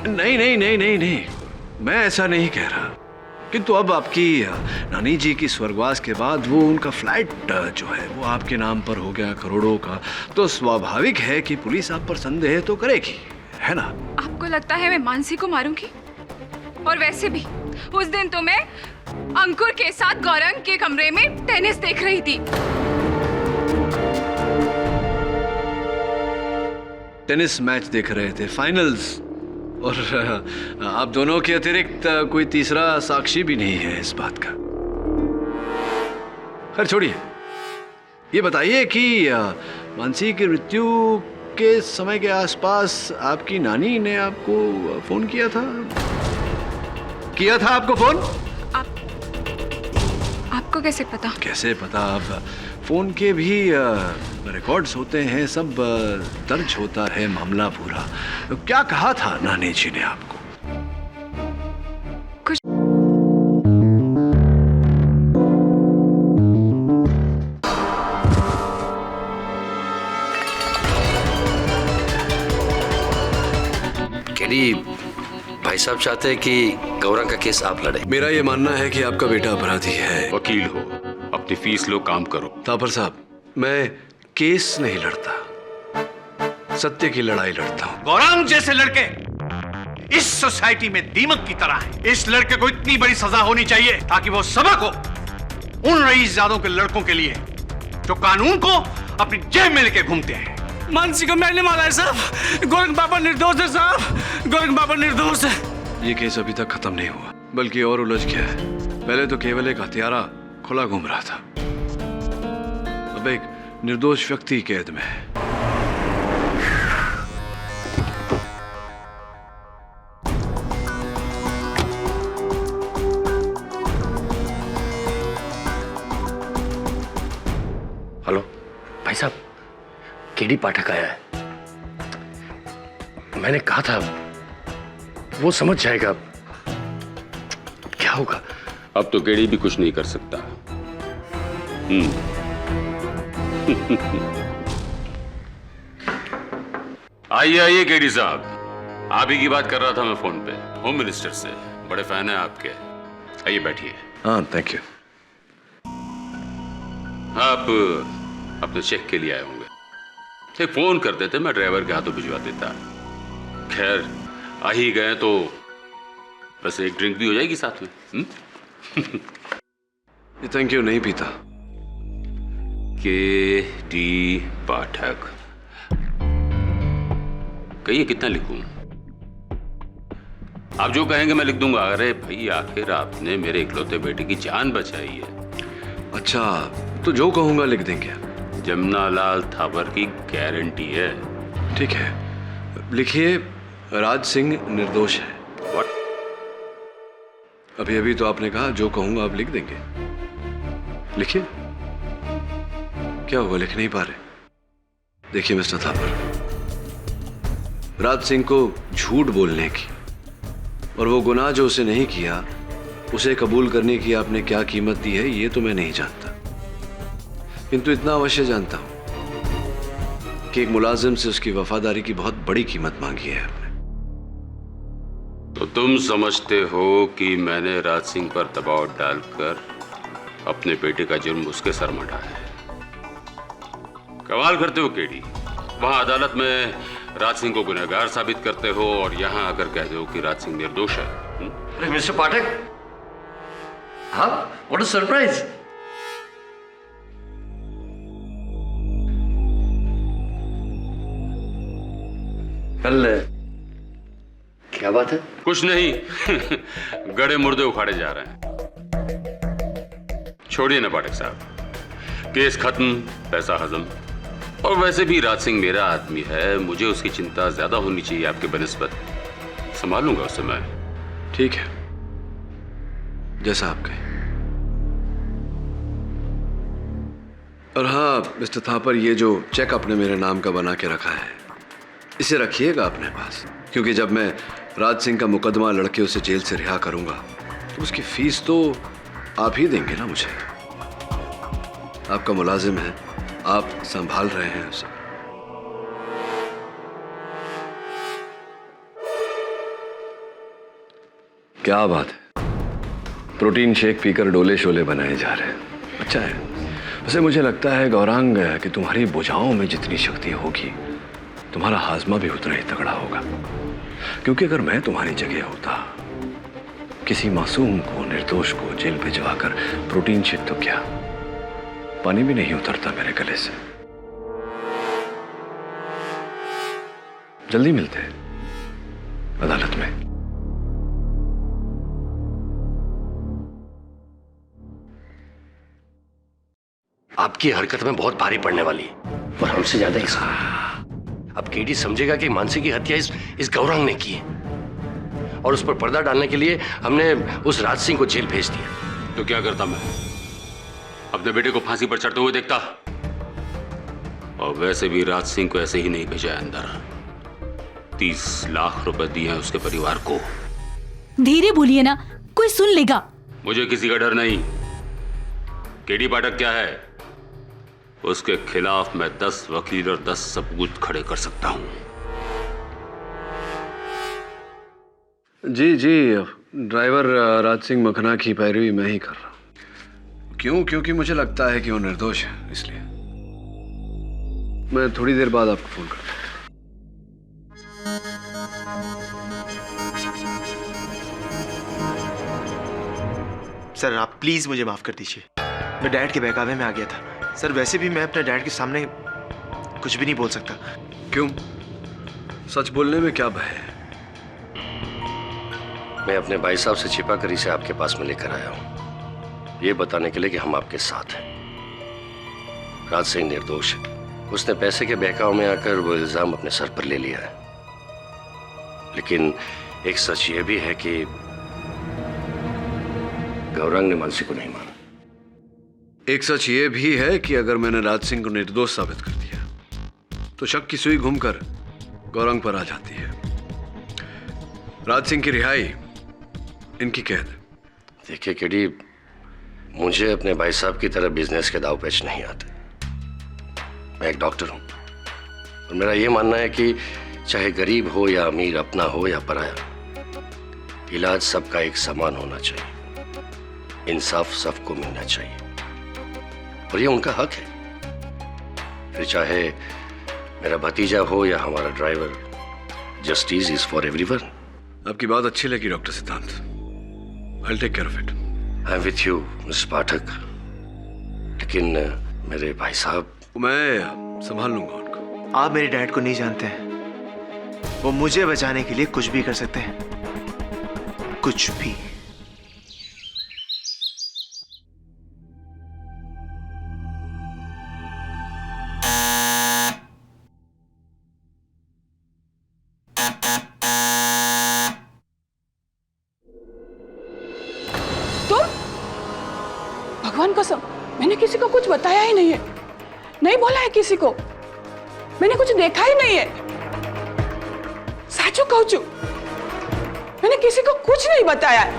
नहीं नहीं नहीं नहीं नहीं, मैं ऐसा नहीं कह रहा, किंतु अब आपकी नानी जी की स्वर्गवास के बाद वो उनका फ्लैट जो है वो आपके नाम पर हो गया करोड़ों का, तो स्वाभाविक है कि पुलिस आप पर संदेह तो करेगी, है ना? आपको लगता है मैं मानसी को मारूंगी? और वैसे भी उस दिन तो मैं अंकुर के साथ गौरंग के कमरे में टेनिस देख रही थी। टेनिस मैच देख रहे थे, फाइनल्स, और आप दोनों के अतिरिक्त कोई तीसरा साक्षी भी नहीं है इस बात का। खैर छोड़िए, ये बताइए कि मानसी की मृत्यु के समय के आसपास आपकी नानी ने आपको फोन किया था? आपको फोन? आपको कैसे पता? कैसे पता? अब फोन के भी रिकॉर्ड्स होते हैं, सब दर्ज होता है मामला पूरा। तो क्या कहा था नानी जी ने आपको? कुछ केडी, भाई साहब चाहते हैं कि गौरंग का केस आप लड़े। मेरा ये मानना है कि आपका बेटा अपराधी है। वकील हो, अपनी फीस लो, काम करो। तापर साहब, मैं केस नहीं लड़ता, सत्य की लड़ाई लड़ता हूँ। गौरंग जैसे लड़के इस सोसाइटी में दीमक की तरह हैं। इस लड़के को इतनी बड़ी सजा होनी चाहिए ताकि वो सबक हो उन रईसजादों के लड़कों के लिए जो कानून को अपनी जेब में लेके घूमते हैं। मानसी को मैंने मारा है साहब। गौरंग बाबा निर्दोष है साहब, गौरंग बाबा निर्दोष है। ये केस अभी तक खत्म नहीं हुआ, बल्कि और उलझ गया है। पहले तो केवल एक हत्यारा खुला घूम रहा था, अब एक निर्दोष व्यक्ति कैद में है। हेलो भाई साहब, केडी पाठक आया है। मैंने कहा था वो समझ जाएगा। क्या होगा? अब तो केडी भी कुछ नहीं कर सकता। आइए आइए केडी साहब, आप ही की बात कर रहा था मैं फोन पे, होम मिनिस्टर से। बड़े फैन हैं आपके। आइए बैठिए। हाँ, थैंक यू। आप अपने चेक के लिए आए होंगे। एक फोन कर देते, मैं ड्राइवर के हाथों भिजवा देता। खैर आ ही गए तो बस एक ड्रिंक भी हो जाएगी साथ में। ये थैंक यू नहीं पीता। केडी पाठक, कहिए कितना लिखूं? आप जो कहेंगे मैं लिख दूंगा। अरे भाई, आखिर आपने मेरे इकलौते बेटे की जान बचाई है। अच्छा, तो जो कहूंगा लिख देंगे? जमुनालाल थापर की गारंटी है। ठीक है, लिखिए, राज सिंह निर्दोष है। What? अभी अभी तो आपने कहा जो कहूंगा आप लिख देंगे। लिखिए। क्या हुआ, लिख नहीं पा रहे? देखिए मिस्टर थापर, राज सिंह को झूठ बोलने की और वो गुनाह जो उसे नहीं किया उसे कबूल करने की आपने क्या कीमत दी है ये तो मैं नहीं जानता, किंतु इतना अवश्य जानता हूं कि एक मुलाजिम से उसकी वफादारी की बहुत बड़ी कीमत मांगी है आपने। तो तुम समझते हो कि मैंने राज सिंह पर दबाव डालकर अपने बेटे का जुर्म उसके सर मढ़ा है। कमाल करते हो केडी, वहां अदालत में राज सिंह को गुनहगार साबित करते हो और यहां आकर कहते हो कि राज सिंह निर्दोष है। अरे मिस्टर पाठक, हाँ, व्हाट अ सरप्राइज। कल क्या बात है? कुछ नहीं। गड़े मुर्दे उखाड़े जा रहे हैं। छोड़िए ना पाठक साहब, केस खत्म, पैसा हजम। और वैसे भी राज सिंह मेरा आदमी है, मुझे उसकी चिंता ज्यादा होनी चाहिए आपके बनिस्बत। संभालूंगा उसे मैं। ठीक है, जैसा आप कहें। और हाँ मिस्टर थापर, ये जो चेक आपने मेरे नाम का बना के रखा है इसे रखिएगा अपने पास, क्योंकि जब मैं राज सिंह का मुकदमा लड़के उसे जेल से रिहा करूंगा तो उसकी फीस तो आप ही देंगे ना मुझे। आपका मुलाजिम है, आप संभाल रहे हैं उसे। क्या बात है, प्रोटीन शेक पीकर डोले शोले बनाए जा रहे हैं। अच्छा है। वैसे मुझे लगता है गौरांग कि तुम्हारी भुजाओं में जितनी शक्ति होगी तुम्हारा हाजमा भी उतना ही तगड़ा होगा। क्योंकि अगर मैं तुम्हारी जगह होता, किसी मासूम को, निर्दोष को जेल भिजवाकर प्रोटीन शेक तो क्या, पानी भी नहीं उतरता मेरे गले से। जल्दी मिलते हैं अदालत में। आपकी हरकत में बहुत भारी पड़ने वाली है और हमसे ज्यादा इसका। अब केडी समझेगा कि मानसी की हत्या इस गौरांग ने की है और उस पर पर्दा डालने के लिए हमने उस राज सिंह को जेल भेज दिया। तो क्या करता मैं? अपने बेटे को फांसी पर चढ़ते हुए देखता। और वैसे भी राज सिंह को ऐसे ही नहीं भेजा है अंदर। 30 लाख रुपए दिए हैं उसके परिवार को। धीरे बोलिए ना, कोई सुन लेगा। मुझे किसी का डर नहीं। केडी पाठक क्या है, उसके खिलाफ मैं 10 वकील और 10 सबूत खड़े कर सकता हूं। जी जी, ड्राइवर राज सिंह मखना की पैरवी मैं ही कर रहा हूं। क्यों? क्योंकि मुझे लगता है कि वो निर्दोष है, इसलिए। मैं थोड़ी देर बाद आपको फोन करता हूं। सर आप प्लीज मुझे माफ कर दीजिए, मैं डैड के बहकावे में आ गया था। सर वैसे भी मैं अपने डैड के सामने कुछ भी नहीं बोल सकता। क्यों? सच बोलने में क्या भय है? मैं अपने भाई साहब से छिपा कर इसे आपके पास में लेकर आया हूं, ये बताने के लिए कि हम आपके साथ हैं। राज सिंह निर्दोष है। उसने पैसे के बहकाव में आकर वो इल्जाम अपने सर पर ले लिया है। लेकिन एक सच ये भी है कि गौरांग ने मानसी को नहीं माना। एक सच ये भी है कि अगर मैंने राज सिंह को निर्दोष साबित कर दिया तो शक की सुई घूमकर गौरांग पर आ जाती है। राज सिंह की रिहाई, इनकी कैद। देखिए केडी, मुझे अपने भाई साहब की तरह बिजनेस के दाव पेच नहीं आते। मैं एक डॉक्टर हूं और मेरा यह मानना है कि चाहे गरीब हो या अमीर, अपना हो या पराया, इलाज सबका एक समान होना चाहिए। इंसाफ सबको मिलना चाहिए और ये उनका हक है। फिर चाहे मेरा भतीजा हो या हमारा driver, justice is for everyone. आपकी बात अच्छी लगी डॉक्टर सिद्धांत। I'll take care of it. I am with you mister Pathak. लेकिन मेरे भाई साहब, मैं संभाल लूंगा उनको। आप मेरे डैड को नहीं जानते हैं, वो मुझे बचाने के लिए कुछ भी कर सकते हैं, कुछ भी। भगवान कसम, मैंने किसी को कुछ बताया ही नहीं है, नहीं बोला है किसी को, मैंने कुछ देखा ही नहीं है। साचू कहूं छू, मैंने किसी को कुछ नहीं बताया है।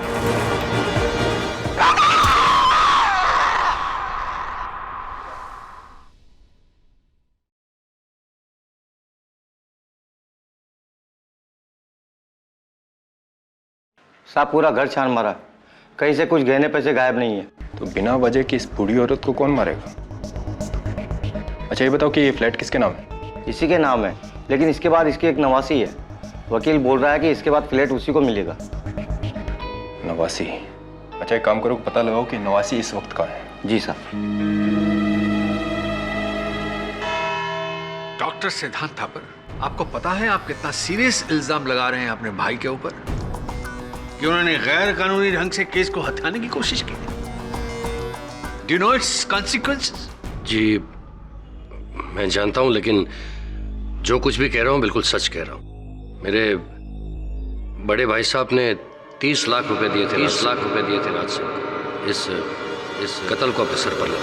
साहब पूरा घर छान मारा, कहीं से कुछ गहने पैसे गायब नहीं है। तो बिना वजह की इस बूढ़ी औरत को कौन मारेगा? अच्छा ये बताओ कि ये फ्लैट किसके नाम है? इसी के नाम है, लेकिन इसके बाद इसकी एक नवासी है। वकील बोल रहा है कि इसके बाद फ्लैट उसी को मिलेगा। नवासी? अच्छा एक काम करो, पता लगाओ कि नवासी इस वक्त कहाँ है। जी साहब। डॉक्टर सिद्धांत थापर, आपको पता है आप कितना सीरियस इल्जाम लगा रहे हैं अपने भाई के ऊपर कि उन्होंने गैर कानूनी ढंग से केस को हथियाने की कोशिश की। Do you know its consequences? जी मैं जानता हूं, लेकिन जो कुछ भी कह रहा हूं बिल्कुल सच कह रहा हूं। मेरे बड़े भाई साहब ने 30 लाख रुपए दिए थे, 30 लाख रुपए दिए थे राज सिंह को इस कत्ल को अपने सर पर ले।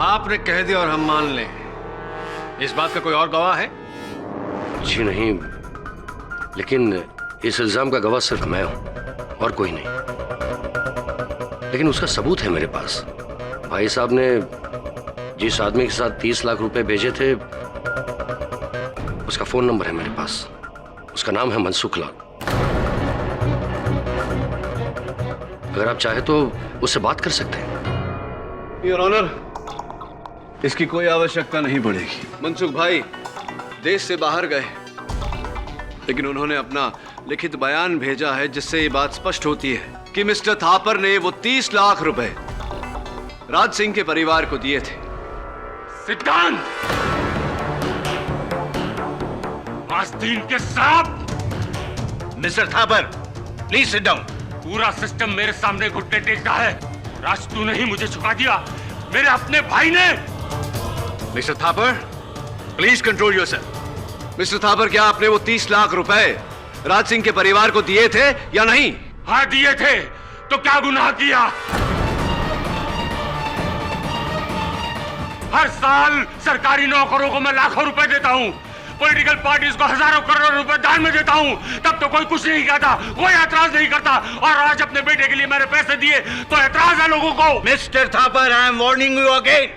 आपने कह दिया और हम मान लें, इस बात का कोई और गवाह है? जी नहीं, लेकिन इस इल्जाम का गवाह सिर्फ मैं हूं और कोई नहीं। लेकिन उसका सबूत है मेरे पास। भाई साहब ने जिस आदमी के साथ 30 लाख रुपए भेजे थे उसका फोन नंबर है मेरे पास। उसका नाम है मनसुख लाल। अगर आप चाहे तो उससे बात कर सकते हैं। योर ऑनर, इसकी कोई आवश्यकता नहीं पड़ेगी। मनसुख भाई देश से बाहर गए, लेकिन उन्होंने अपना लिखित बयान भेजा है जिससे ये बात स्पष्ट होती है कि मिस्टर थापर ने वो 30 लाख रुपए राज सिंह के परिवार को दिए थे। सिद्धांत, आस्तीन के सांप। Mister Thapar, please sit down. पूरा सिस्टम मेरे सामने घुटने टेकता है। राज तूने ही मुझे चुका दिया, मेरे अपने भाई ने। Mister Thapar, please control yourself. Mister Thapar, क्या आपने वो 30 लाख रुपए राज सिंह के परिवार को दिए थे या नहीं? हाँ दिए थे। तो क्या गुनाह किया? हर साल सरकारी नौकरों को मैं लाखों रुपए देता हूँ, पॉलिटिकल पार्टीज को हजारों करोड़ रुपए दान में देता हूँ, तब तो कोई कुछ नहीं कहता, कोई ऐतराज नहीं करता। और आज अपने बेटे के लिए मैंने पैसे दिए तो ऐतराज है लोगों को। Mister Thapar, I am warning you again,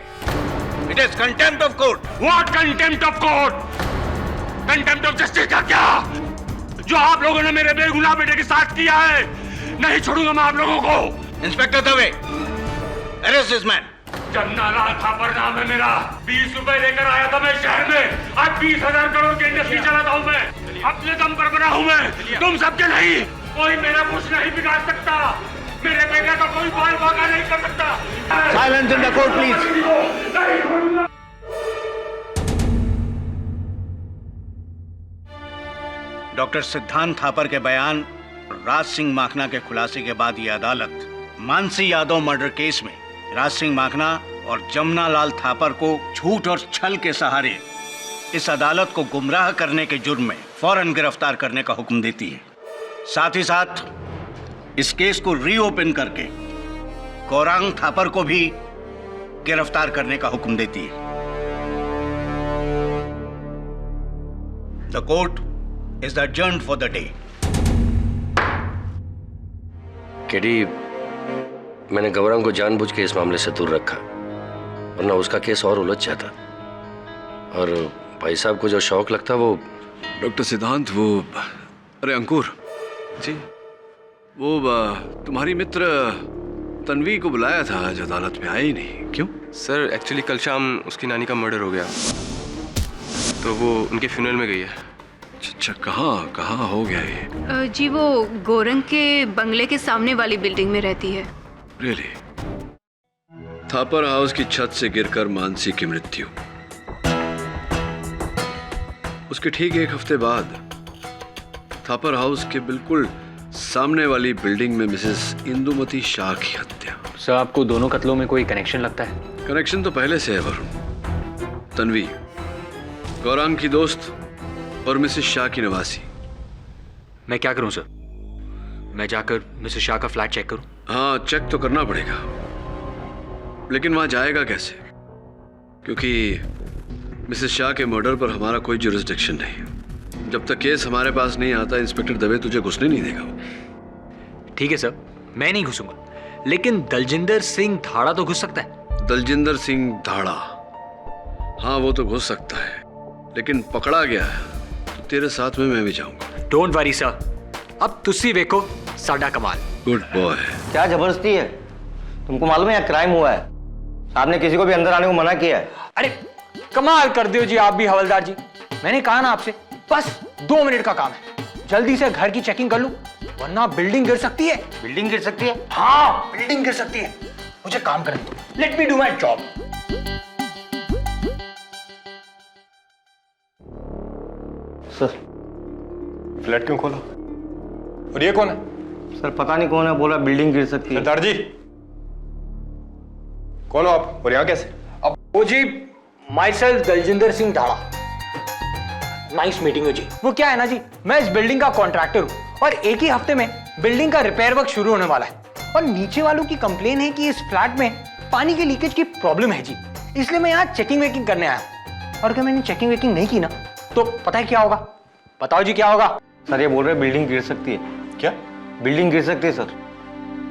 it is contempt of court. What contempt of court? Contempt of justice का क्या? जो आप लोगों ने मेरे बेगुनाह बेटे के साथ किया है, नहीं छोड़ूंगा मैं आप लोगों को। Inspector Dave, arrest this man. Jamna Lal Thapar नाम है मेरा। 20 रुपए लेकर आया था मैं शहर में, आज 20,000 करोड़ की इंडस्ट्री चलाता हूँ मैं। अपने दम पर बना हूँ मैं, तुम सबके नहीं। कोई मेरा कुछ नहीं बिगाड़ सकता, मेरे बेटे का कोई बाल बाका नहीं कर सकता। Silence in the court please. Doctor सिद्धांत थापर के बयान राज सिंह माखना के खुलासे के बाद यह अदालत मानसी यादव मर्डर केस में राज सिंह माखना और जमुना लाल थापर को झूठ और छल के सहारे इस अदालत को गुमराह करने के जुर्म में फौरन गिरफ्तार करने का हुक्म देती है। साथ ही साथ इस केस को रीओपन करके गौरांग थापर को भी गिरफ्तार करने का हुक्म देती है। The court is adjourned for the day. KD, मैंने गौरंग को जानबूझ के इस मामले से दूर रखा, वरना उसका केस और उलझ जाता। और भाई साहब को जो शौक लगता वो। डॉक्टर सिद्धांत, वो अरे अंकुर जी, वो तुम्हारी मित्र तन्वी को बुलाया था, आज अदालत में आई नहीं, क्यों? सर एक्चुअली कल शाम उसकी नानी का मर्डर हो गया, तो वो उनके फ्यूनरल में गई है। अच्छा, कहाँ हो गया ये? जी वो गोरंग के बंगले के सामने वाली बिल्डिंग में रहती है। रियली? थापर हाउस की छत से गिरकर मानसी की मृत्यु, उसके ठीक एक हफ्ते बाद थापर हाउस के बिल्कुल सामने वाली बिल्डिंग में मिसेस इंदुमती शाह की हत्या। सर आपको दोनों कत्लों में कोई कनेक्शन लगता है? कनेक्शन तो पहले से है वरुण। तन्वी गौरांग की दोस्त और मिसेस शाह की नवासी। मैं क्या करूं सर? मैं जाकर मिसेस शाह का फ्लैट चेक करूं? हाँ, चेक तो करना पड़ेगा, लेकिन वहां जाएगा कैसे? क्योंकि मिसेस शाह के मर्डर पर हमारा कोई जुरिस्डिक्शन नहीं। जब तक केस हमारे पास नहीं आता, इंस्पेक्टर दवे तुझे घुसने नहीं देगा। ठीक है सर, मैं नहीं घुसूंगा, लेकिन दलजिंदर सिंह धाड़ा तो घुस सकता है। दलजिंदर सिंह धाड़ा? हाँ, वो तो घुस सकता है, लेकिन पकड़ा गया है तो तेरे साथ में मैं भी जाऊंगा। डोंट वरी सर, अब तुसी देखो साडा कमाल। Good boy. क्या जबरदस्ती है? तुमको मालूम है यहाँ क्राइम हुआ है, साहब ने किसी को भी अंदर आने को मना किया है। अरे कमाल कर दियो जी आप भी हवलदार जी। मैंने कहा ना आपसे, बस 2 मिनट का काम है, जल्दी से घर की चेकिंग कर लूं, वरना बिल्डिंग गिर सकती है। बिल्डिंग गिर सकती है? हाँ, बिल्डिंग गिर सकती है। मुझे काम करने दो, late me do my job. Sir flat क्यों खोला? और ये कौन है? सर पता नहीं कौन है, बोला बिल्डिंग गिर सकती है। सरदार जी कौन हो आप और यहाँ कैसे? अब वो जी myself Daljinder Singh Dhada. Nice meeting हो जी। वो क्या है ना जी, मैं इस बिल्डिंग का कॉन्ट्रैक्टर हूँ और एक ही हफ्ते में बिल्डिंग का रिपेयर वर्क शुरू होने वाला है और नीचे वालों की कंप्लेन है कि इस फ्लैट में पानी के लीकेज की प्रॉब्लम है जी, इसलिए मैं यहाँ चेकिंग वेकिंग करने आया हूँ। और अगर मैंने चेकिंग वेकिंग नहीं की ना तो पता है क्या होगा? बताओ जी क्या होगा? सर ये बोल रहे बिल्डिंग गिर सकती है। क्या? बिल्डिंग गिर सकती है सर।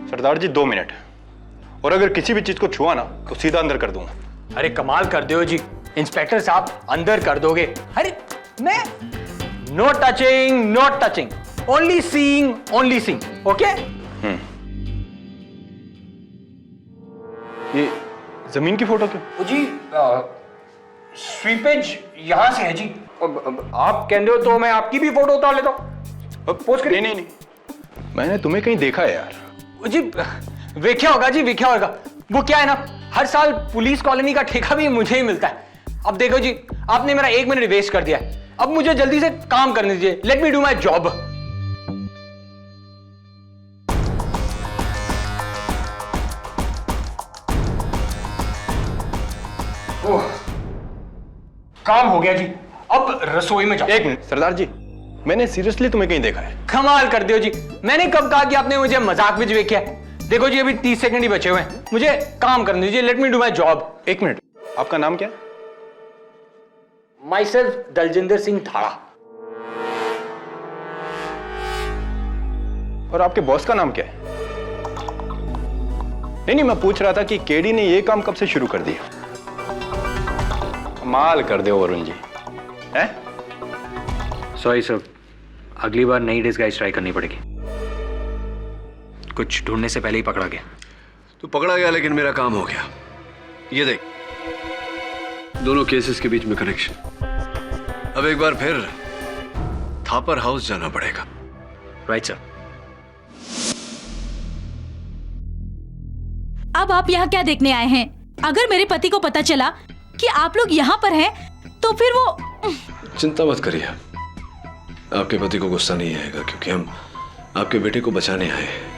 सरदार जी 2 मिनट, और अगर किसी भी चीज को छुआ ना तो सीधा अंदर कर दूंगा। अरे कमाल कर दो जी इंस्पेक्टर साहब, अंदर कर दोगे। अरे मैं no touching, only seeing, okay. ये जमीन की फोटो क्यों? ओ जी स्वीपेज यहां से है जी। अब आप कहते हो तो मैं आपकी भी फोटो उतार लेता हूं। पोस्ट करिए। नहीं, मैंने तुम्हें कहीं देखा है यार। ओ जी वेख्या होगा जी, वेख्या होगा। वो क्या है ना, हर साल पुलिस कॉलोनी का ठेका भी मुझे ही मिलता है। अब देखो जी, आपने मेरा 1 मिनट वेस्ट कर दिया है। अब मुझे जल्दी से काम करने दीजिए। Let me do my job. काम हो गया जी, अब रसोई में जाओ। 1 मिनट सरदार जी, मैंने सीरियसली तुम्हें कहीं देखा है। कमाल कर दियो जी, मैंने कब कहा कि आपने मुझे मजाक में देखा है? देखो जी अभी 30 सेकंड ही बचे हुए हैं, मुझे काम करने दीजिए। Let me do my job. 1 minute, आपका नाम क्या है? Myself Daljinder Singh Dhada. और आपके बॉस का नाम क्या है? नहीं, मैं पूछ रहा था कि केडी ने ये काम कब से शुरू कर दिया? कमाल कर दो वरुण जी, हैं? सॉरी सर, अगली बार नई डिस्गाइज ट्राई करनी पड़ेगी। कुछ ढूंढने से पहले ही पकड़ा गया। तू पकड़ा गया लेकिन मेरा काम हो गया। ये देख, दोनों केसेस के बीच में कनेक्शन। अब एक बार फिर थापर हाउस जाना पड़ेगा। Right sir. अब आप यहाँ क्या देखने आए हैं? अगर मेरे पति को पता चला कि आप लोग यहाँ पर हैं, तो फिर वो... चिंता मत करिए, आपके पति को गुस्सा नहीं आएगा क्योंकि हम आपके बेटे को बचाने आए हैं।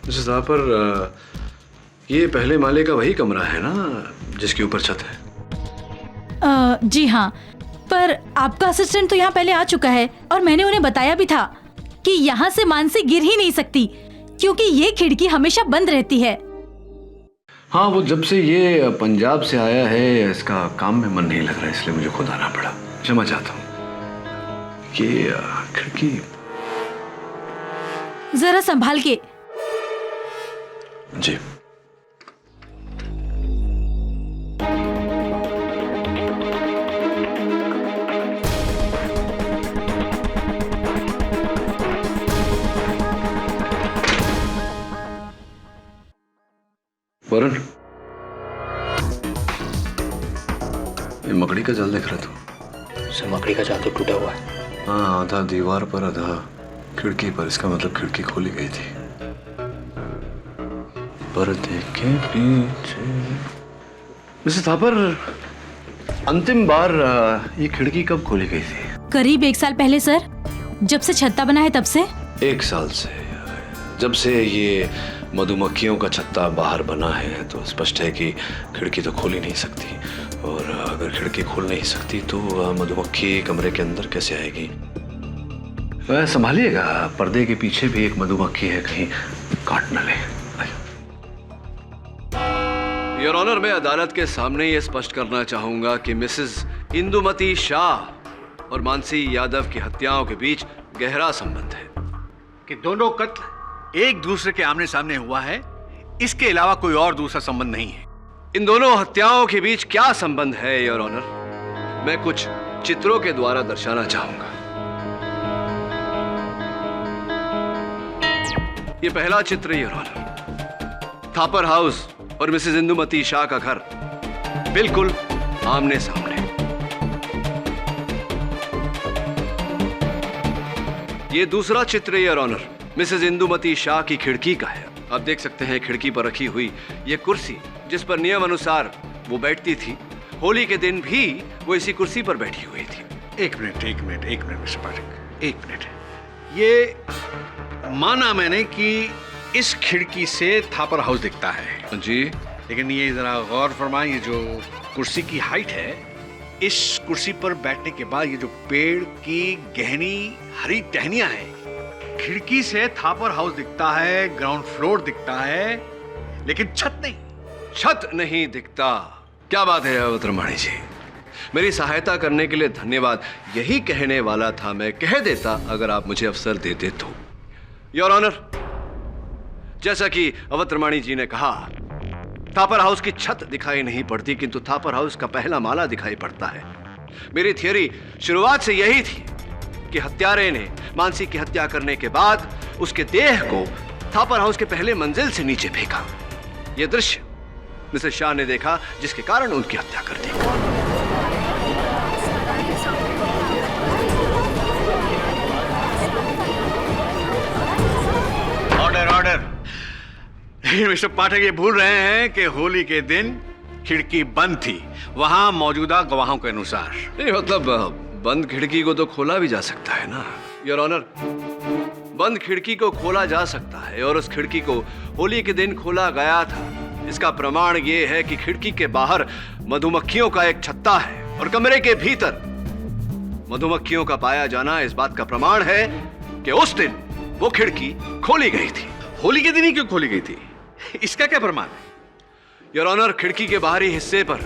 मिसेस थापर, ये पहले माले का वही कमरा है ना जिसके ऊपर छत है? जी हाँ, पर आपका असिस्टेंट तो यहाँ पहले आ चुका है और मैंने उन्हें बताया भी था कि यहाँ से मानसी गिर ही नहीं सकती क्योंकि ये खिड़की हमेशा बंद रहती है। हाँ, वो जब से ये पंजाब से आया है इसका काम में मन नहीं लग रहा है, इसलिए मुझे खुद आना पड़ा। क्षमा चाहता हूँ। ये खिड़की जरा संभाल के। जी। वरुण, ये मकड़ी का जाल देख रहा था? सर मकड़ी का जाल तो टूटा हुआ है। हाँ, आधा दीवार पर आधा खिड़की पर। इसका मतलब खिड़की खोली गई थी। पर्दे के पीछे। मिसेस थापर, अंतिम बार ये खिड़की कब खोली गई थी? करीब 1 साल पहले सर, जब से छत्ता बना है तब से। 1 साल से? जब से ये मधुमक्खियों का छत्ता बाहर बना है तो स्पष्ट है कि खिड़की तो खोल ही नहीं सकती। और अगर खिड़की खोल नहीं सकती तो मधुमक्खी कमरे के अंदर कैसे आएगी? वह संभालिएगा, पर्दे के पीछे भी एक मधुमक्खी है, कहीं काट न ले। योर ऑनर, मैं अदालत के सामने ये स्पष्ट करना चाहूंगा कि मिसेस इंदुमती शाह और मानसी यादव की हत्याओं के बीच गहरा संबंध है। कि दोनों कत्ल एक दूसरे के आमने सामने हुआ है, इसके अलावा कोई और दूसरा संबंध नहीं है। इन दोनों हत्याओं के बीच क्या संबंध है योर ऑनर, मैं कुछ चित्रों के द्वारा दर्शाना चाहूंगा। ये पहला चित्र योर ऑनर, थापर हाउस और मिसेस इंदुमती शाह का घर बिल्कुल आमने सामने। ये दूसरा चित्र your honour, Mrs Indumati Shah की खिड़की का है। आप देख सकते हैं खिड़की पर रखी हुई ये कुर्सी जिस पर नियम अनुसार वो बैठती थी। होली के दिन भी वो इसी कुर्सी पर बैठी हुई थी। एक मिनट मिस्टर पाठक, 1 मिनट। ये माना मैंने कि इस खिड़की से थापर हाउस दिखता है जी, लेकिन ये जरा गौर फरमाएं, ये जो कुर्सी की हाइट है, इस कुर्सी पर बैठने के बाद ये जो पेड़ की गहनी हरी टहनियां हैं, खिड़की से थापर हाउस दिखता है, ग्राउंड फ्लोर दिखता है, लेकिन छत नहीं दिखता। क्या बात है अवतरमाणी जी, मेरी सहायता करने के लिए धन्यवाद, यही कहने वाला था मैं, कह देता अगर आप मुझे अवसर देते तो। योर ऑनर, जैसा कि अवतरमाणी जी ने कहा, थापर हाउस की छत दिखाई नहीं पड़ती किंतु थापर हाउस का पहला माला दिखाई पड़ता है। मेरी थियरी शुरुआत से यही थी कि हत्यारे ने मानसी की हत्या करने के बाद उसके देह को थापर हाउस के पहले मंजिल से नीचे फेंका। यह दृश्य मिसेस शाह ने देखा, जिसके कारण उनकी हत्या कर दी। Order order. लेकिन मिस्टर पाठक ये भूल रहे हैं कि होली के दिन खिड़की बंद थी, वहां मौजूदा गवाहों के अनुसार। नहीं मतलब बंद खिड़की को तो खोला भी जा सकता है ना योर ऑनर। बंद खिड़की को खोला जा सकता है और उस खिड़की को होली के दिन खोला गया था। इसका प्रमाण ये है कि खिड़की के बाहर मधुमक्खियों का एक छत्ता है और कमरे के भीतर मधुमक्खियों का पाया जाना इस बात का प्रमाण है कि उस दिन वो खिड़की खोली गई थी। होली के दिन ही क्यों खोली गई थी, इसका क्या प्रमाण है? योर ऑनर, खिड़की के बाहरी हिस्से पर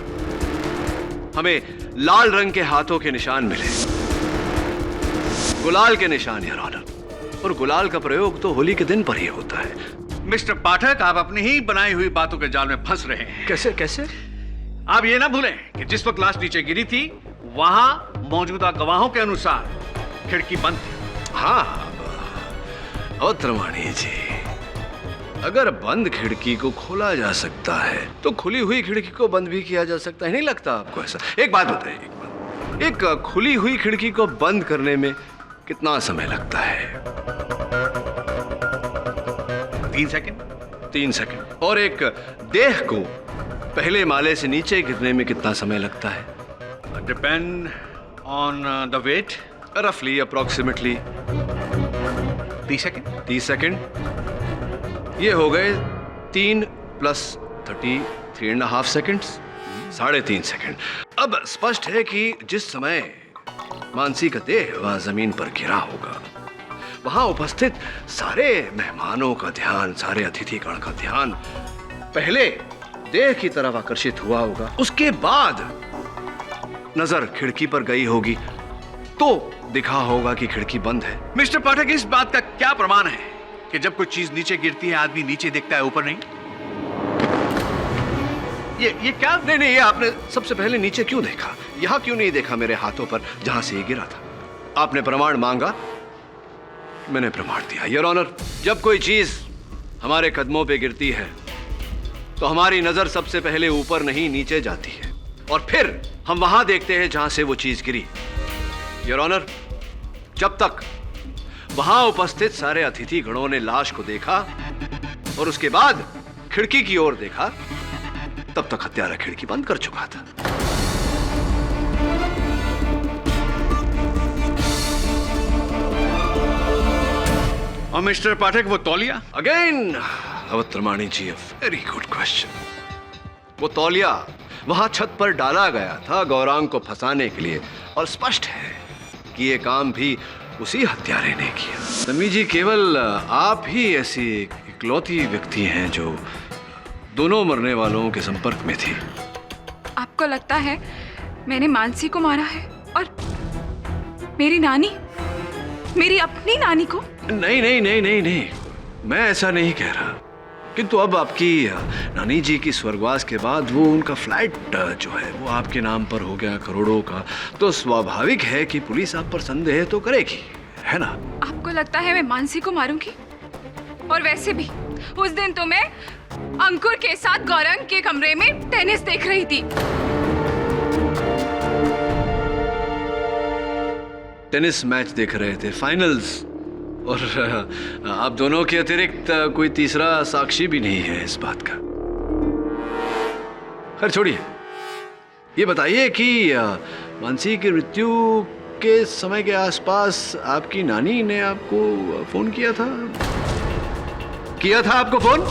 हमें लाल रंग के हाथों के निशान मिले, गुलाल के निशान योर ऑनर, और गुलाल का प्रयोग तो होली के दिन पर ही होता है। मिस्टर पाठक, आप अपनी ही बनाई हुई बातों के जाल में फंस रहे हैं। कैसे कैसे? आप ये ना भूलें कि जिस वक्त लाश नीचे गिरी थी वहां मौजूदा गवाहों के अनुसार खिड़की बंद थी। हाँ अवतरमाणी जी, अगर बंद खिड़की को खोला जा सकता है तो खुली हुई खिड़की को बंद भी किया जा सकता है, नहीं लगता आपको ऐसा? एक बात बताइए, एक खुली हुई खिड़की को बंद करने में कितना समय लगता है? 3 सेकंड। 3 सेकंड। और एक देह को पहले माले से नीचे गिरने में कितना समय लगता है? Depend on the weight. रफली अप्रोक्सीमेटली 30 सेकंड। 30 सेकंड। ये हो गए 3 + 30, 3.5 सेकंड्स, 3.5 सेकंड। अब स्पष्ट है कि जिस समय मानसी का देह वहां जमीन पर गिरा होगा, वहां उपस्थित सारे मेहमानों का ध्यान, सारे अतिथिगण का ध्यान पहले देह की तरफ आकर्षित हुआ होगा, उसके बाद नजर खिड़की पर गई होगी तो दिखा होगा कि खिड़की बंद है। मिस्टर पाठक, इस बात का क्या प्रमाण है कि जब कोई चीज नीचे गिरती है आदमी नीचे देखता है, ऊपर नहीं? ये क्या? नहीं, ये आपने सबसे पहले नीचे क्यों देखा? यहां क्यों नहीं देखा मेरे हाथों पर जहां से ये गिरा था? आपने प्रमाण मांगा, मैंने प्रमाण दिया। योर ऑनर, जब कोई चीज हमारे कदमों पे गिरती है तो हमारी नजर सबसे पहले ऊपर नहीं नीचे जाती है और फिर हम वहां देखते हैं जहां से वो चीज गिरी। योर ऑनर, जब तक वहां उपस्थित सारे अतिथि गणों ने लाश को देखा और उसके बाद खिड़की की ओर देखा, तब तक हत्यारा खिड़की बंद कर चुका था। और मिस्टर पाठक, वो तौलिया? अगेन अवतरमाणी जी, वेरी गुड क्वेश्चन। वो तौलिया वहां छत पर डाला गया था गौरांग को फंसाने के लिए, और स्पष्ट है कि ये काम भी उसी हत्यारे ने किया। तन्वी जी, केवल आप ही ऐसी इकलौती व्यक्ति हैं जो दोनों मरने वालों के संपर्क में थी। आपको लगता है मैंने मानसी को मारा है और मेरी नानी, मेरी अपनी नानी को? नहीं, मैं ऐसा नहीं कह रहा, किंतु अब आपकी नानी जी की स्वर्गवास के बाद वो उनका फ्लैट जो है वो आपके नाम पर हो गया करोड़ों का, तो स्वाभाविक है कि पुलिस आप पर संदेह तो करेगी, है ना? आपको लगता है मैं मानसी को मारूंगी? और वैसे भी उस दिन तो मैं अंकुर के साथ गौरंग के कमरे में टेनिस देख रही थी। टेनिस मैच देख रहे थे, फाइनल्स, और आप दोनों के अतिरिक्त कोई तीसरा साक्षी भी नहीं है इस बात का। खैर छोड़िए, ये बताइए कि मानसी की मृत्यु के समय के आसपास आपकी नानी ने आपको फोन किया था? आपको फोन?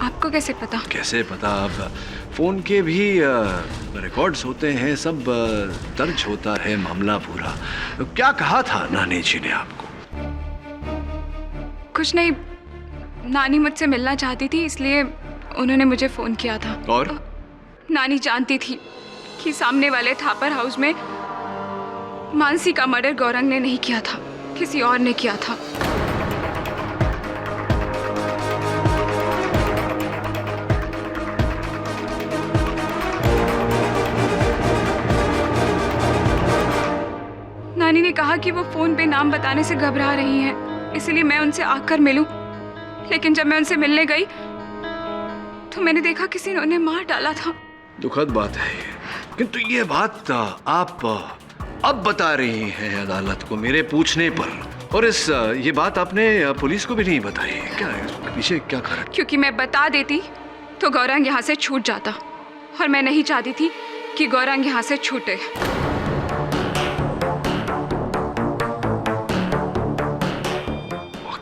आपको कैसे पता? कैसे पता? अब फोन के भी रिकॉर्ड्स होते हैं, सब दर्ज होता है मामला पूरा। तो क्या कहा था नानी जी ने आपको? कुछ नहीं, नानी मुझसे मिलना चाहती थी, इसलिए उन्होंने मुझे फोन किया था। और नानी जानती थी कि सामने वाले थापर हाउस में मानसी का मर्डर गौरंग ने नहीं किया था, किसी और ने किया था। नानी ने कहा कि वो फोन पे नाम बताने से घबरा रही हैं, इसलिए मैं उनसे आकर मिलूं। लेकिन जब मैं उनसे मिलने गई तो मैंने देखा किसी ने उन्हें मार डाला था। दुखद बात है ये, किंतु ये बात आप अब बता रही हैं अदालत को मेरे पूछने पर, और ये बात आपने पुलिस को भी नहीं बताई। क्या है इसके पीछे क्या कारण? क्योंकि मैं बता देती तो गौरंग यहाँ से छूट जाता, और मैं नहीं चाहती थी कि गौरंग यहाँ से छूटे।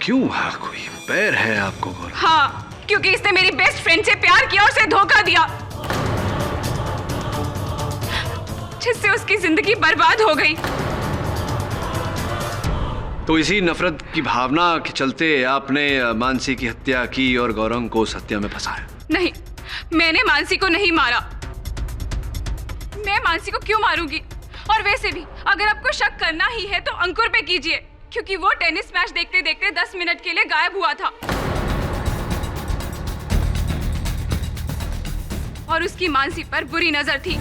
क्यों? कोई पैर है आपको गौरंग? हाँ, क्योंकि इसने मेरी बेस्ट फ्रेंड से प्यार किया और उसे धोखा दिया, जिससे उसकी जिंदगी बर्बाद हो गई। तो इसी नफरत की भावना के चलते आपने मानसी की हत्या की और गौरंग को उस हत्या में फंसाया? नहीं, मैंने मानसी को नहीं मारा। मैं मानसी को क्यों मारूंगी? और वैसे भी अगर आपको शक करना ही है तो अंकुर पे कीजिए, क्योंकि वो टेनिस मैच देखते देखते 10 मिनट के लिए गायब हुआ था और उसकी मानसी पर बुरी नजर थी।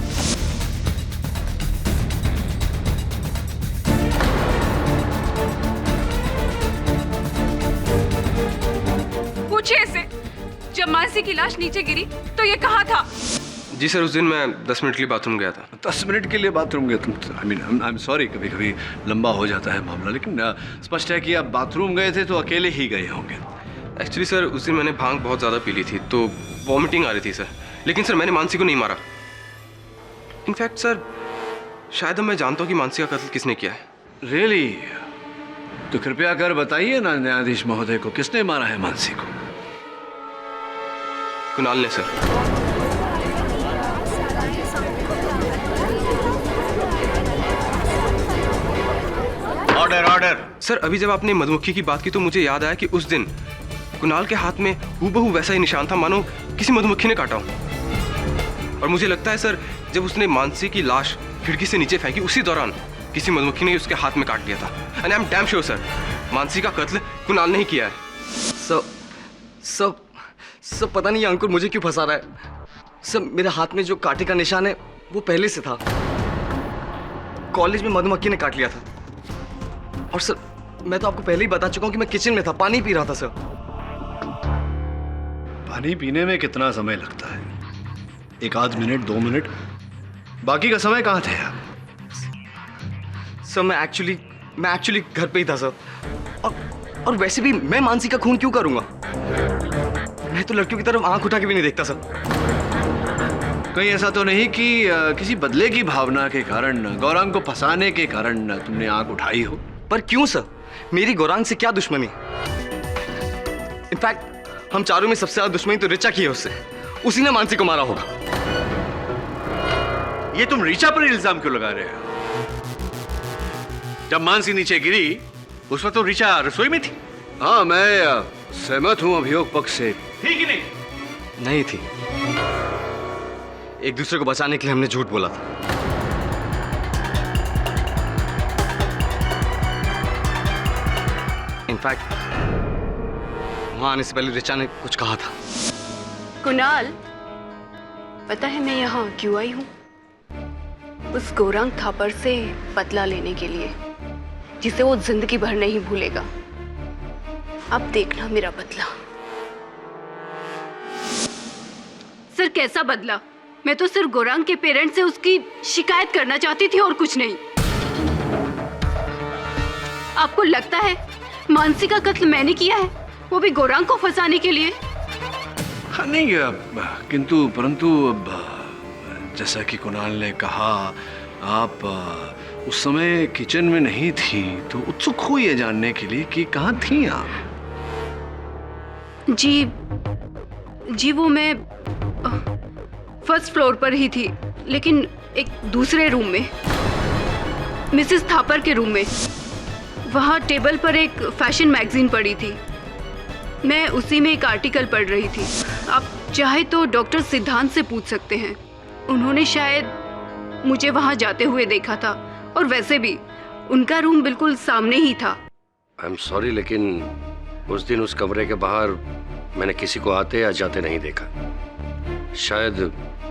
पूछिए इससे, जब मानसी की लाश नीचे गिरी तो ये कहाँ था? जी सर, उस दिन मैं 10 मिनट के लिए बाथरूम गया था। 10 मिनट के लिए बाथरूम गए तुम? आई एम सॉरी, कभी कभी लंबा हो जाता है मामला, लेकिन स्पष्ट है कि आप बाथरूम गए थे तो अकेले ही गए होंगे। एक्चुअली सर, उस दिन मैंने भांग बहुत ज़्यादा पी ली थी तो वॉमिटिंग आ रही थी सर। लेकिन सर मैंने मानसी को नहीं मारा। इनफैक्ट सर, शायद अब मैं जानता हूँ कि मानसी का कत्ल किसने किया है। रियली? तो कृपया कर बताइए ना न्यायाधीश महोदय को, किसने मारा है मानसी को? कुणाल ने सर। Order order. सर, अभी जब आपने मधुमक्खी की बात की तो मुझे याद आया कि उस दिन कुणाल के हाथ में हूबहू वैसा ही निशान था, मानो किसी मधुमक्खी ने काटा हो। और मुझे लगता है सर, जब उसने मानसी की लाश खिड़की से नीचे फेंकी उसी दौरान किसी मधुमक्खी ने उसके हाथ में काट लिया था। And I am damn sure sir, Mansi का कत्ल कुणाल ने ही किया है। सब पता नहीं अंकुर मुझे क्यों फंसा रहा है। सब मेरे हाथ में जो कांटे का निशान है वो पहले से था। कॉलेज में मधुमक्खी ने काट लिया था। और सर, मैं तो आपको पहले ही बता चुका हूँ कि मैं किचन में था, पानी पी रहा था सर। पानी पीने में कितना समय लगता है? 1 मिनट 2 मिनट? बाकी का समय कहाँ थे आप? सर मैं एक्चुअली घर पे ही था सर। और वैसे भी मैं मानसी का खून क्यों करूंगा? मैं तो लड़कियों की तरफ आंख उठा के भी नहीं देखता सर। कहीं ऐसा तो नहीं कि किसी बदले की भावना के कारण, गौरांग को फंसाने के कारण तुमने आंख उठाई हो? पर क्यों सर? मेरी गौरांग से क्या दुश्मनी? इनफैक्ट हम चारों में सबसे ज्यादा दुश्मनी तो रिचा की है उससे। उसी ने मानसी को मारा होगा। ये तुम रिचा पर इल्जाम क्यों लगा रहे हो? जब मानसी नीचे गिरी उस वक्त तो रिचा रसोई में थी। हाँ, मैं सहमत हूं अभियोग पक्ष से। थी कि नहीं? नहीं थी। एक दूसरे को बचाने के लिए हमने झूठ बोला था। इनफैक्ट वहां आने से पहले रिचा ने कुछ कहा था। कुणाल, पता है मैं यहाँ क्यों आई हूँ? उस गौरांग थापर से बदला लेने के लिए, जिसे वो जिंदगी भर नहीं भूलेगा। अब देखना मेरा बदला। सर, कैसा बदला? मैं तो सिर्फ गौरांग के पेरेंट्स से उसकी शिकायत करना चाहती थी और कुछ नहीं। आपको लगता है मानसी का कत्ल मैंने किया है, वो भी गौरांग को फंसाने के लिए? हाँ, नहीं, किंतु परंतु जैसा कि कुणाल ने कहा, आप उस समय किचन में नहीं थी, तो उत्सुक हुई है जानने के लिए कि कहाँ थी आप? जी वो मैं फर्स्ट फ्लोर पर ही थी, लेकिन एक दूसरे रूम में, मिसेस थापर के रूम में। वहाँ टेबल पर एक फैशन मैगजीन पड़ी थी। मैं उसी में एक आर्टिकल पढ़ रही थी। आप चाहे तो डॉक्टर सिद्धांत से पूछ सकते हैं, उन्होंने शायद मुझे वहां जाते हुए देखा था, और वैसे भी उनका रूम बिल्कुल सामने ही था। आई एम सॉरी, लेकिन उस दिन उस कमरे के बाहर मैंने किसी को आते या जाते नहीं देखा। शायद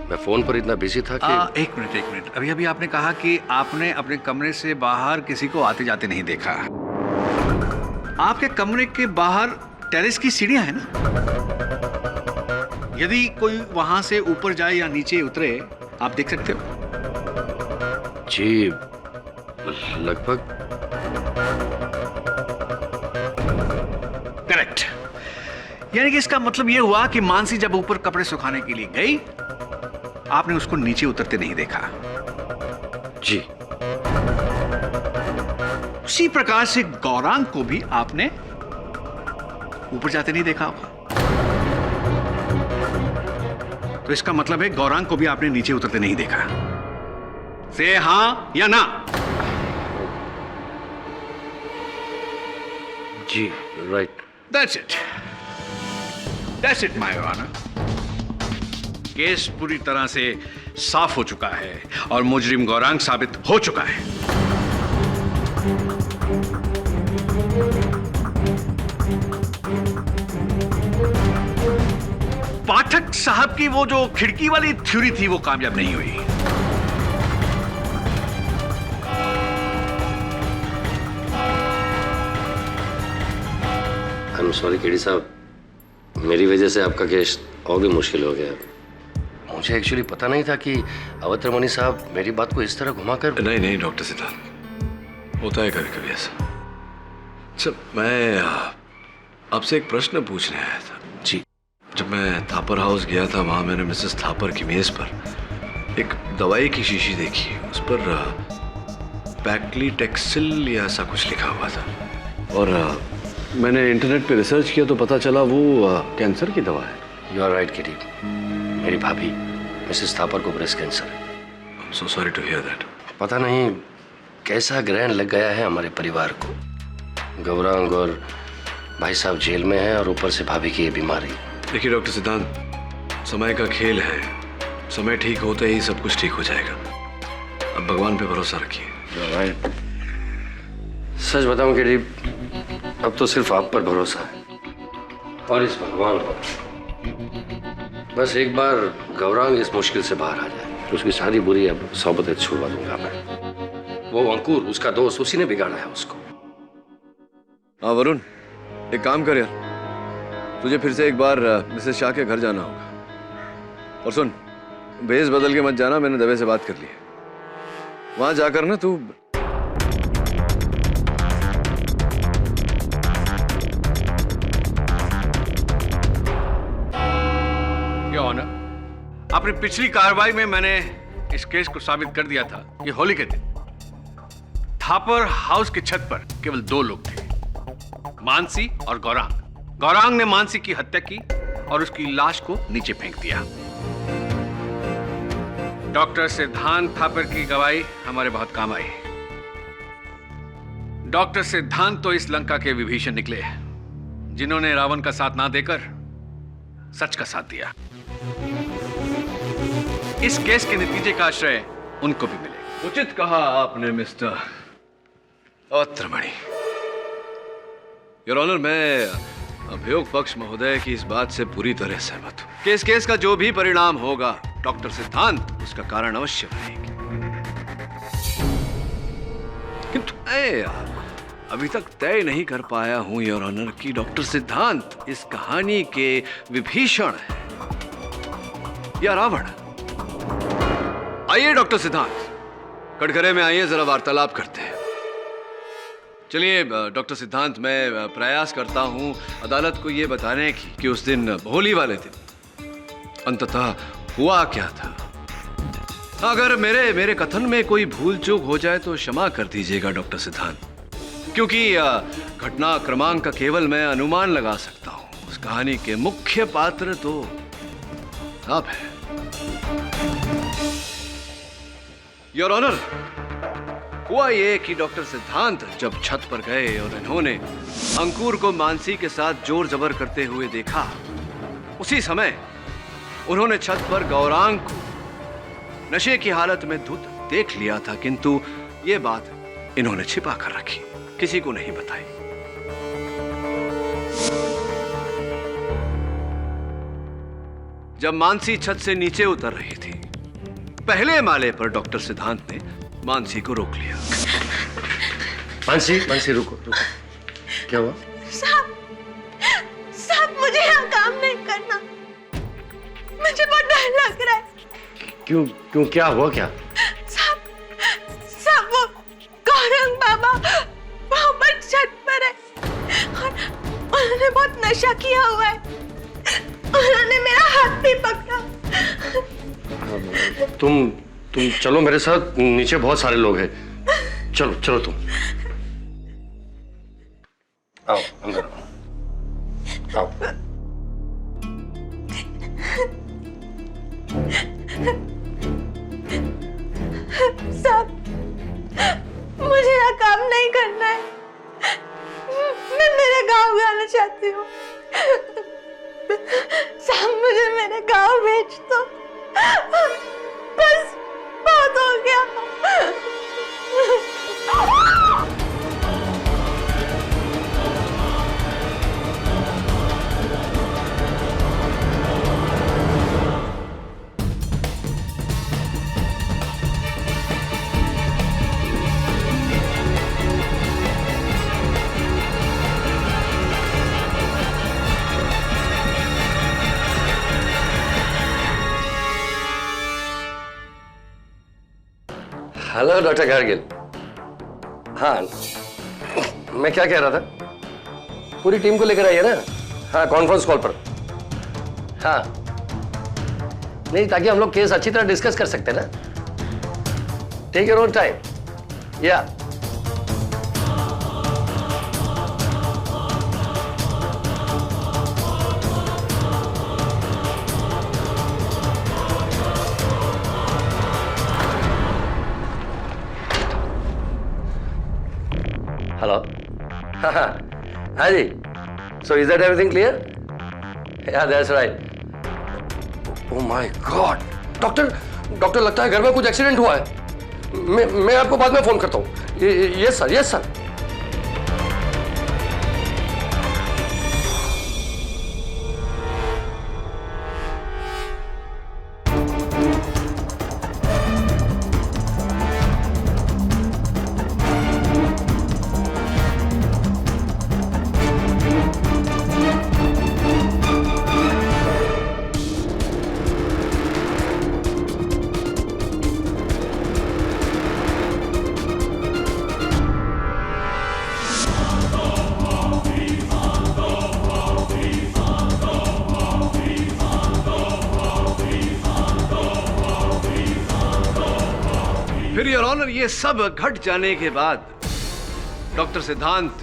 मैं फोन पर इतना बिजी था कि एक मिनट। अभी अभी आपने कहा कि आपने अपने कमरे से बाहर किसी को आते जाते नहीं देखा। आपके कमरे के बाहर टेरेस की सीढ़ियां हैं ना? यदि कोई वहां से ऊपर जाए या नीचे उतरे, आप देख सकते हो? जी, लगभग। करेक्ट। यानी कि इसका मतलब यह हुआ कि मानसी जब ऊपर कपड़े सुखाने के लिए गई, आपने उसको नीचे उतरते नहीं देखा। जी। उसी प्रकार से गौरांग को भी आपने ऊपर जाते नहीं देखा होगा। तो इसका मतलब है गौरांग को भी आपने नीचे उतरते नहीं देखा। से हां या ना? जी, right. That's it, my honor. Case पूरी तरह से साफ हो चुका है और मुजरिम गौरांग साबित हो चुका है। पाठक साहब की वो जो खिड़की वाली थ्योरी थी, वो कामयाब नहीं हुई। आई एम सॉरी केडी साहब, मेरी वजह से आपका केस और भी मुश्किल हो गया। मुझे एक्चुअली पता नहीं था कि अवत्रमणि साहब मेरी बात को इस तरह घुमाकर। नहीं डॉक्टर सिद्धांत, होता है कभी कभी ऐसा। अच्छा, मैं आपसे एक प्रश्न पूछने आया था। जी। जब मैं थापर हाउस गया था, वहां मैंने मिसेस थापर की मेज पर एक दवाई की शीशी देखी। उस पर पैक्लीटेक्सिल या ऐसा कुछ लिखा हुआ था, और मैंने इंटरनेट पे रिसर्च किया तो पता चला वो कैंसर की दवा है। यू आर राइट केडी, मेरी भाभी मिसेस थापर को ब्रेस्ट कैंसर है। I am so sorry to hear that. पता नहीं कैसा ग्रहण लग गया है हमारे परिवार को। गौरांग और भाई साहब जेल में हैं, और ऊपर से भाभी की ये बीमारी। देखिए डॉक्टर सिद्धांत, समय का खेल है। समय ठीक होते ही सब कुछ ठीक हो जाएगा। अब भगवान पे भरोसा रखिए। सच बताऊं केडी, अब तो सिर्फ आप पर भरोसा है और इस भगवान पर। बस एक बार गौरांग इस मुश्किल से बाहर आ जाए, उसकी शादी बुरी, अब सोबत छुड़वा दूंगा मैं। वो अंकुर, उसका दोस्त, उसी ने बिगाड़ा है उसको। हाँ वरुण, एक काम कर यार, तुझे फिर से एक बार मिसेस शाह के घर जाना होगा। और सुन, भेस बदल के मत जाना, मैंने दवे से बात कर ली है। वहां जाकर ना तू अपनी पिछली कार्रवाई में मैंने इस केस को साबित कर दिया था कि होली के दिन थापर हाउस की छत पर केवल 2 लोग थे, मानसी और गौरांग। गौरांग ने मानसी की हत्या की और उसकी लाश को नीचे फेंक दिया। डॉक्टर सिद्धांत थापर की गवाही हमारे बहुत काम आई। डॉक्टर सिद्धांत तो इस लंका के विभीषण निकले, जिन्होंने रावण का साथ ना देकर सच का साथ दिया। इस केस के नतीजे का आश्रय उनको भी मिले। उचित कहा आपने मिस्टर अवत्रमणि। योर ऑनर, मैं अभियोग पक्ष महोदय की इस बात से पूरी तरह सहमत हूं कि इस केस का जो भी परिणाम होगा, डॉक्टर सिद्धांत उसका कारण अवश्य बनेगी। किंतु मैं अभी तक तय नहीं कर पाया हूं योर ऑनर कि डॉक्टर सिद्धांत इस कहानी के विभीषण है या रावण। आइए डॉक्टर सिद्धांत, कटघरे में आइए, जरा वार्तालाप करते हैं। चलिए डॉक्टर सिद्धांत, मैं प्रयास करता हूं अदालत को यह बताने की कि उस दिन होली वाले दिन अंततः हुआ क्या था। अगर मेरे कथन में कोई भूल चूक हो जाए तो क्षमा कर दीजिएगा डॉक्टर सिद्धांत, क्योंकि घटना क्रमांक का केवल मैं अनुमान लगा सकता हूं। उस कहानी के मुख्य पात्र तो आप हैं। योर ऑनर, हुआ ये कि डॉक्टर सिद्धांत जब छत पर गए और इन्होंने अंकुर को मानसी के साथ जोर जबर करते हुए देखा, उसी समय उन्होंने छत पर गौरांग को नशे की हालत में धुत देख लिया था, किंतु ये बात इन्होंने छिपा कर रखी, किसी को नहीं बताई। जब मानसी छत से नीचे उतर रही थी, पहले माले पर डॉक्टर सिद्धांत ने मानसी को रोक लिया। मानसी, मानसी रुको रुको, क्या हुआ? साहब मुझे यहाँ काम नहीं करना, मुझे बहुत डर लग रहा है। क्यों क्यों, क्या हुआ क्या? साहब वो गौरंग बाबा वहाँ पर छत पर है और उन्होंने बहुत नशा किया हुआ है, उन्होंने मेरा हाथ भी पकड़ा। तुम चलो मेरे साथ, नीचे बहुत सारे लोग हैं। चलो चलो तुम आओ अंदर आओ। साहब मुझे यहाँ काम नहीं करना है, मैं मेरे गांव जाना चाहती हूँ। साहब मुझे मेरे गांव भेज दो, बस बहुत हो गया। Hello doctor gargle. हाँ, मैं क्या कह रहा था, पूरी टीम को लेकर आइए ना। हाँ, कॉन्फ्रेंस कॉल पर। हाँ नहीं, ताकि हम लोग केस अच्छी तरह डिस्कस कर सकते हैं ना। Take your own time. या हेलो। हाँ जी, so is that everything clear? Yeah, that's right. Oh my God, doctor लगता है घर में कुछ एक्सीडेंट हुआ है। मैं आपको बाद में फोन करता हूँ। Yes sir, yes sir. फिर योर ऑनर, ये सब घट जाने के बाद डॉक्टर सिद्धांत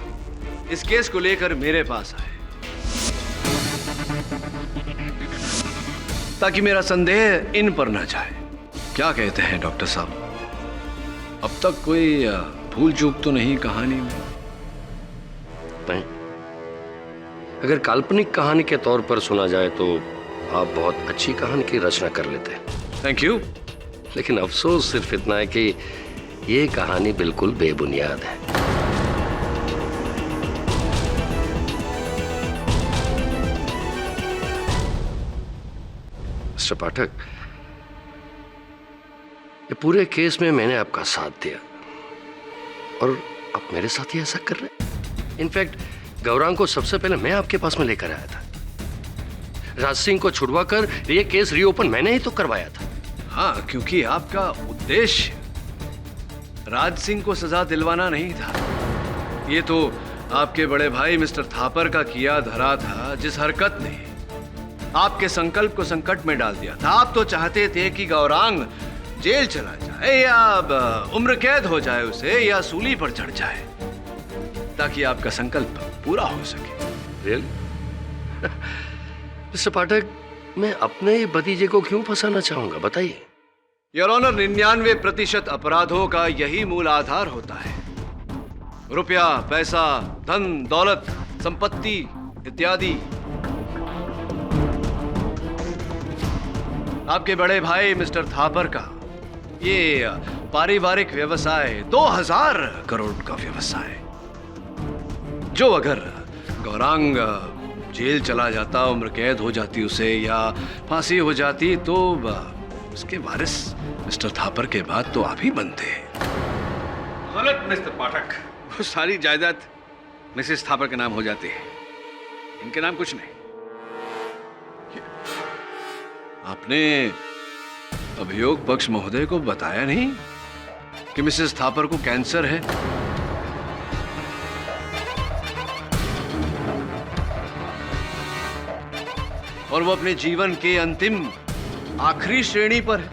इस केस को लेकर मेरे पास आए, ताकि मेरा संदेह इन पर न जाए। क्या कहते हैं डॉक्टर साहब, अब तक कोई भूल चूक तो नहीं कहानी में? नहीं, अगर काल्पनिक कहानी के तौर पर सुना जाए तो आप बहुत अच्छी कहानी की रचना कर लेते हैं। Thank you. लेकिन अफसोस सिर्फ इतना है कि ये कहानी बिल्कुल बेबुनियाद है। मिस्टर पाठक, ये पूरे केस में मैंने आपका साथ दिया और आप मेरे साथ ही ऐसा कर रहे हैं। इनफैक्ट गौरांग को सबसे पहले मैं आपके पास में लेकर आया था। राज सिंह को छुड़वाकर ये केस रीओपन मैंने ही तो करवाया था। हाँ, क्योंकि आपका उद्देश्य राज सिंह को सजा दिलवाना नहीं था। ये तो आपके बड़े भाई मिस्टर थापर का किया धरा था, जिस हरकत ने आपके संकल्प को संकट में डाल दिया था। आप तो चाहते थे कि गौरांग जेल चला जाए या उम्र कैद हो जाए उसे, या सूली पर चढ़ जाए, ताकि आपका संकल्प पूरा हो सके। रियली? मिस्टर पाठक, मैं अपने ही भतीजे को क्यों फंसाना चाहूंगा, बताइए। योर ऑनर, 99% अपराधों का यही मूल आधार होता है। रुपया, पैसा, धन, दौलत, संपत्ति इत्यादि। आपके बड़े भाई मिस्टर थापर का ये पारिवारिक व्यवसाय, 2000 करोड़ का व्यवसाय, जो अगर गौरांग जेल चला जाता, उम्र कैद हो जाती उसे, या फांसी हो जाती, तो उसके वारिस मिस्टर थापर के बाद तो आप ही बनते। गलत मिस्टर पाठक, वो सारी जायदाद मिसेस थापर के नाम हो जाती है, इनके नाम कुछ नहीं। आपने अभियोग पक्ष महोदय को बताया नहीं कि मिसेस थापर को कैंसर है? और वो अपने जीवन के अंतिम आखिरी श्रेणी पर है।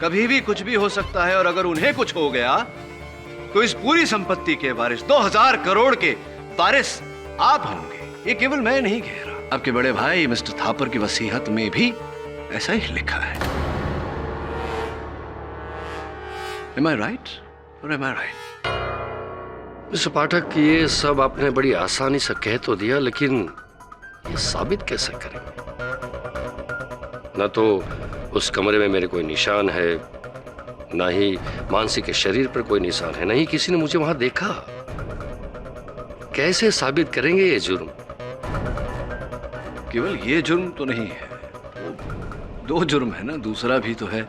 कभी भी कुछ भी हो सकता है, और अगर उन्हें कुछ हो गया तो इस पूरी संपत्ति के वारिस, 2000 करोड़ के वारिस आप होंगे। ये केवल मैं नहीं कह रहा, आपके बड़े भाई मिस्टर थापर की वसीयत में भी ऐसा ही लिखा है। Am I right? Or am I right? Mister Pathak, ये सब आपने बड़ी आसानी से कह तो दिया, लेकिन ये साबित कैसे करेंगे? न तो उस कमरे में मेरे कोई निशान है, ना ही मानसी के शरीर पर कोई निशान है, ना ही किसी ने मुझे वहां देखा। कैसे साबित करेंगे ये जुर्म? केवल ये जुर्म तो नहीं है, दो जुर्म है ना, दूसरा भी तो है।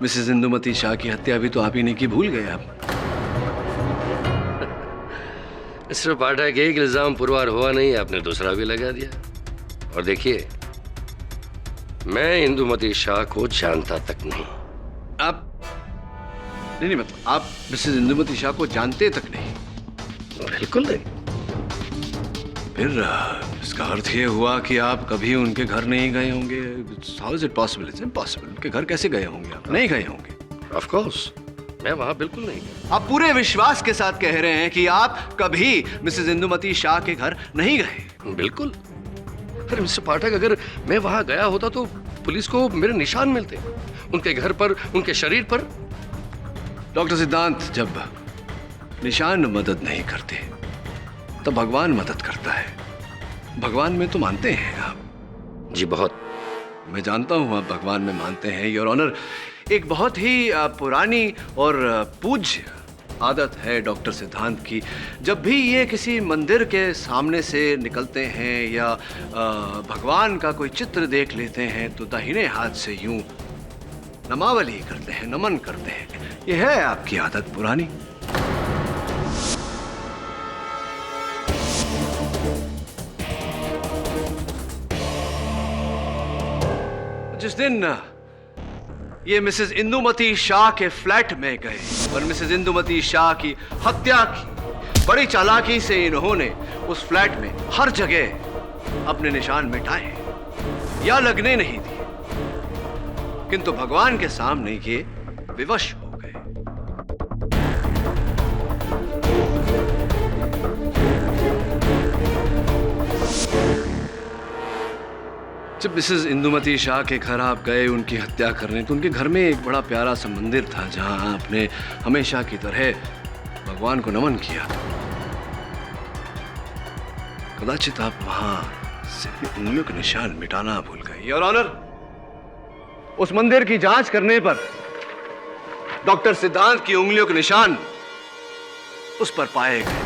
मिसेस इंदुमती शाह की हत्या भी तो आप ही ने की, भूल गए आप। मिस्टर पाठक, एक इल्जाम पुरवार हुआ नहीं, आपने दूसरा भी लगा दिया। और देखिए, मैं इंदुमती शाह को जानता तक नहीं। आप नहीं, मतलब आप मिसेस इंदुमती शाह को जानते तक नहीं? बिल्कुल नहीं। फिर इसका अर्थ ये हुआ कि आप कभी उनके घर नहीं गए होंगे। How is it possible? It's impossible. उनके घर कैसे गए होंगे आप? नहीं गए होंगे। Of course, मैं वहां बिल्कुल नहीं गया। आप पूरे विश्वास के साथ कह रहे हैं कि आप कभी मिसेस इंदुमती शाह के घर नहीं गए? बिल्कुल। फिर मिस्टर पाठक, अगर मैं वहां गया होता तो पुलिस को मेरे निशान मिलते, उनके घर पर, उनके शरीर पर। डॉक्टर सिद्धांत, जब निशान मदद नहीं करते तब भगवान मदद करता है। भगवान में तो मानते हैं आप? जी बहुत। मैं जानता हूं आप भगवान में मानते हैं, योर ऑनर। एक बहुत ही पुरानी और पूज्य आदत है डॉक्टर सिद्धांत की, जब भी ये किसी मंदिर के सामने से निकलते हैं या भगवान का कोई चित्र देख लेते हैं तो दाहिने हाथ से यूं नमावली करते हैं, नमन करते हैं। ये है आपकी आदत पुरानी। जिस दिन ये मिसेस इंदुमती शाह के फ्लैट में गए और मिसेस इंदुमती शाह की हत्या की, बड़ी चालाकी से इन्होंने उस फ्लैट में हर जगह अपने निशान मिटाए या लगने नहीं दिए, किंतु भगवान के सामने ये विवश हो गए। जब मिसेस इंदुमती शाह के घर आप गए उनकी हत्या करने, तो उनके घर में एक बड़ा प्यारा सा मंदिर था जहां आपने हमेशा की तरह भगवान को नमन किया। कदाचित आप वहां से उंगलियों के निशान मिटाना भूल गए। योर ऑनर, उस मंदिर की जांच करने पर डॉक्टर सिद्धांत की उंगलियों के निशान उस पर पाए गए।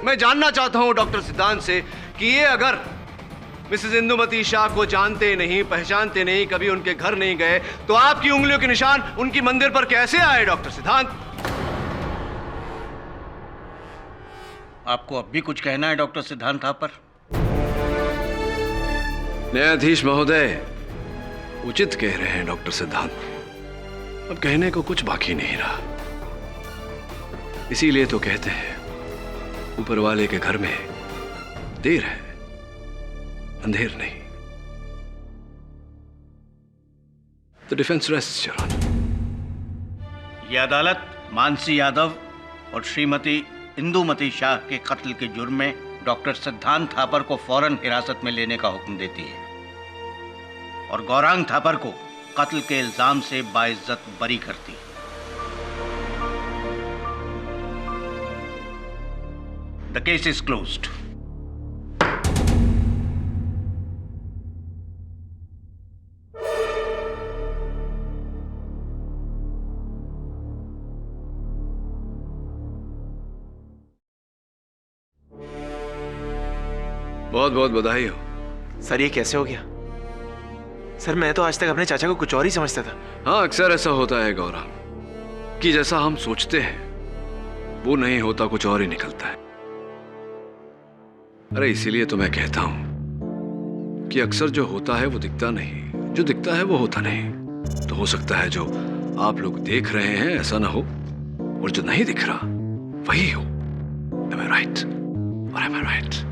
मैं जानना चाहता हूं डॉक्टर सिद्धांत से कि ये अगर मिसेस इंदुमती शाह को जानते नहीं, पहचानते नहीं, कभी उनके घर नहीं गए, तो आपकी उंगलियों के निशान उनकी मंदिर पर कैसे आए डॉक्टर सिद्धांत? आपको अब भी कुछ कहना है डॉक्टर सिद्धांत थापर? न्यायाधीश महोदय, उचित कह रहे हैं डॉक्टर सिद्धांत। अब कहने को कुछ बाकी नहीं रहा। इसीलिए तो कहते हैं ऊपर वाले के घर में देर है, अंधेर नहीं। The defense rests, Your Honor. यह अदालत मानसी यादव और श्रीमती इंदुमती शाह के कत्ल के जुर्म में डॉक्टर सिद्धांत थापर को फौरन हिरासत में लेने का हुक्म देती है और गौरांग थापर को कत्ल के इल्जाम से बाइज्जत बरी करती है। The case is closed. बहुत बहुत बधाई हो। सर ये कैसे हो गया? सर मैं तो आज तक अपने चाचा को कुछ और ही समझता था। हाँ, अक्सर ऐसा होता है गौरव कि जैसा हम सोचते हैं वो नहीं होता, कुछ और ही निकलता है। अरे इसीलिए तो मैं कहता हूं कि अक्सर जो होता है वो दिखता नहीं, जो दिखता है वो होता नहीं। तो हो सकता है जो आप लोग देख रहे हैं ऐसा ना हो, और जो नहीं दिख रहा वही हो। Am I right? Or am I right?